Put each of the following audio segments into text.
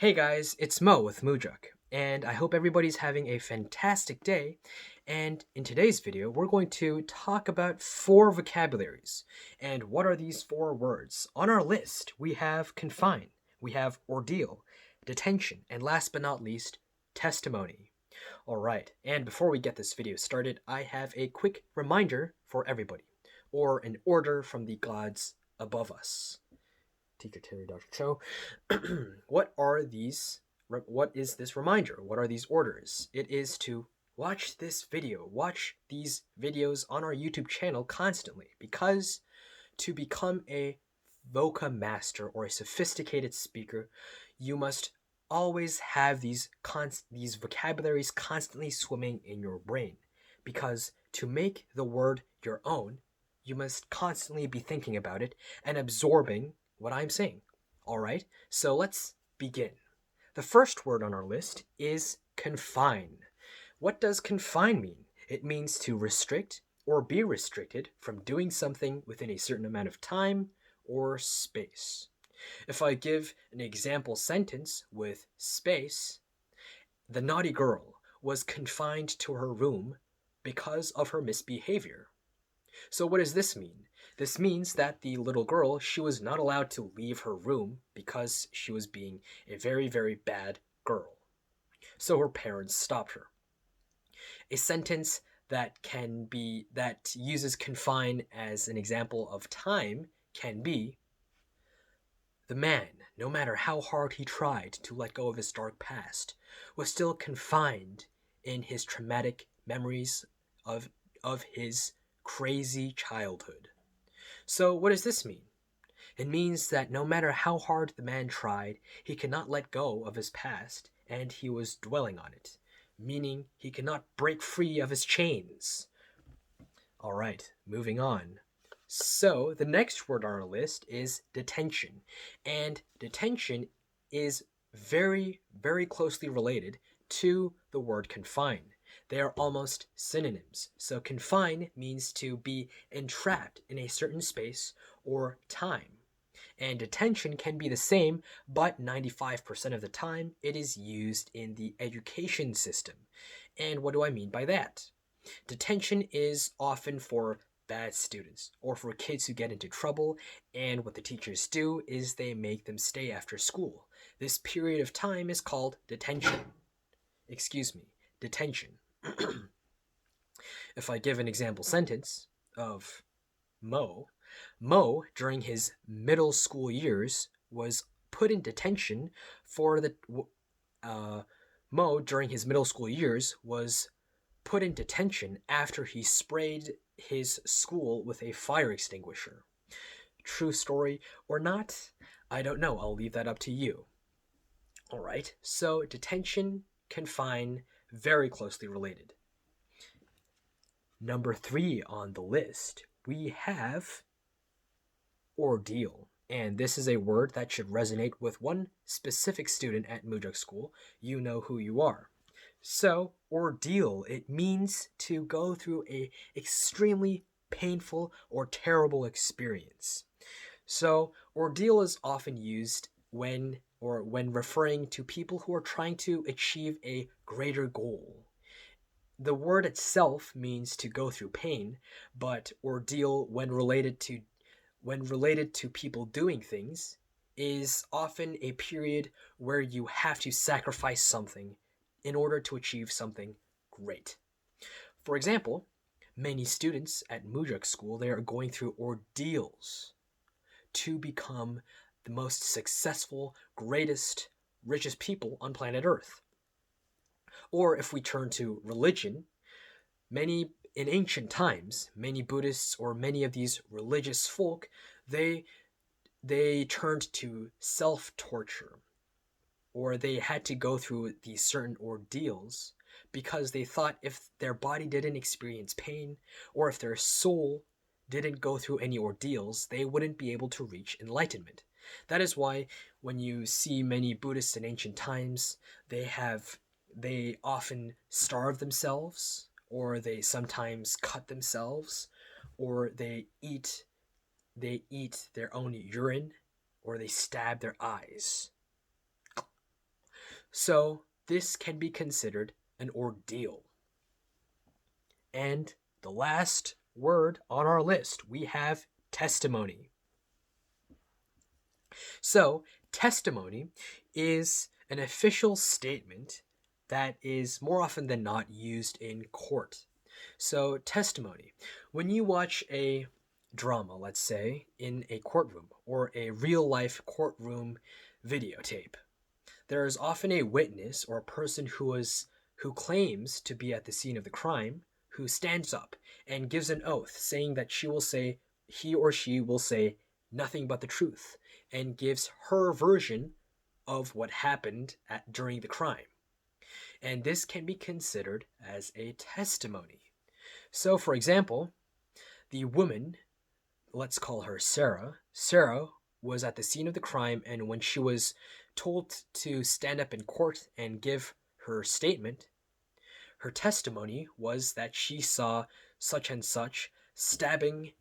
Hey guys, it's Mo with Mujuk, and I hope everybody's having a fantastic day. And in today's video, we're going to talk about four vocabularies. And what are these four words? On our list, we have confine, we have ordeal, detention, and last but not least, testimony. Alright, and before we get this video started, I have a quick reminder for everybody, or an order from the gods above us. Teacher Terry, Dr. Cho. What are these? What is this reminder? What are these orders? It is to watch this video, watch these videos on our YouTube channel constantly, because to become a voca master or a sophisticated speaker, you must always have these vocabularies constantly swimming in your brain. Because to make the word your own, you must constantly be thinking about it and absorbing what I'm saying. All right, so let's begin. The first word on our list is confine. What does confine mean? It means to restrict or be restricted from doing something within a certain amount of time or space. If I give an example sentence with space, the naughty girl was confined to her room because of her misbehavior. So what does this mean? This means that the little girl, she was not allowed to leave her room because she was being a very, very bad girl. So her parents stopped her. A sentence that uses confine as an example of time can be, the man, no matter how hard he tried to let go of his dark past, was still confined in his traumatic memories of his crazy childhood. So what does this mean? It means that no matter how hard the man tried, he could not let go of his past, and he was dwelling on it, meaning he could not break free of his chains. All right, moving on. So the next word on our list is detention, and detention is very, very closely related to the word confine. They are almost synonyms. So confine means to be entrapped in a certain space or time. And detention can be the same, but 95% of the time it is used in the education system. And what do I mean by that? Detention is often for bad students or for kids who get into trouble, and what the teachers do is they make them stay after school. This period of time is called detention. Detention. If I give an example sentence of Mo, during his middle school years was put in detention for the Mo during his middle school years was put in detention after he sprayed his school with a fire extinguisher. True story or not? I don't know. I'll leave that up to you. All right. So detention, confine, very closely related. Number 3 on the list, we have ordeal. And this is a word that should resonate with one specific student at Mujuk School. You know who you are. So, ordeal, it means to go through a extremely painful or terrible experience. So, ordeal is often used when referring to people who are trying to achieve a greater goal. The word itself means to go through pain, but ordeal when related to people doing things is often a period where you have to sacrifice something in order to achieve something great. For example, many students at Mujuk School, they are going through ordeals to become the most successful, greatest, richest people on planet Earth. Or if we turn to religion, in ancient times, many Buddhists or many of these religious folk, they turned to self-torture, or they had to go through these certain ordeals because they thought if their body didn't experience pain, or if their soul didn't go through any ordeals, they wouldn't be able to reach enlightenment. That is why when you see many Buddhists in ancient times, they often starve themselves, or they sometimes cut themselves, or they eat their own urine, or they stab their eyes. So this can be considered an ordeal. And the last word on our list, we have testimony. So, testimony is an official statement that is more often than not used in court. So, testimony. When you watch a drama, let's say, in a courtroom or a real life courtroom videotape, there is often a witness or a person who claims to be at the scene of the crime who stands up and gives an oath saying that he or she will say nothing but the truth and gives her version of what happened during the crime. And this can be considered as a testimony. So, for example, the woman, let's call her Sarah. Sarah was at the scene of the crime, and when she was told to stand up in court and give her statement, her testimony was that she saw such and such stabbing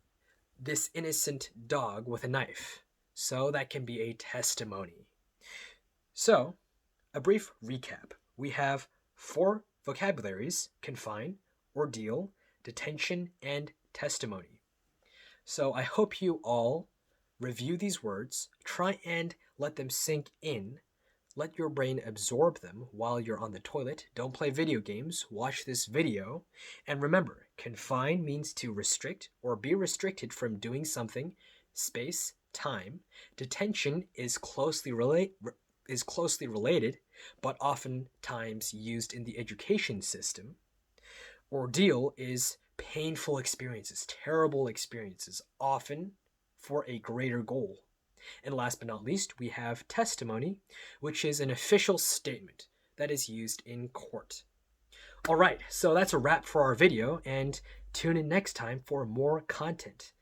this innocent dog with a knife. So that can be a testimony. So, a brief recap. We have 4 vocabularies: confine, ordeal, detention, and testimony. So I hope you all review these words, try and let them sink in, let your brain absorb them while you're on the toilet. Don't play video games, watch this video, and remember, confine means to restrict or be restricted from doing something, space, time. Detention is closely related, but oftentimes used in the education system. Ordeal is painful experiences, terrible experiences, often for a greater goal. And last but not least, we have testimony, which is an official statement that is used in court. All right, so that's a wrap for our video, and tune in next time for more content.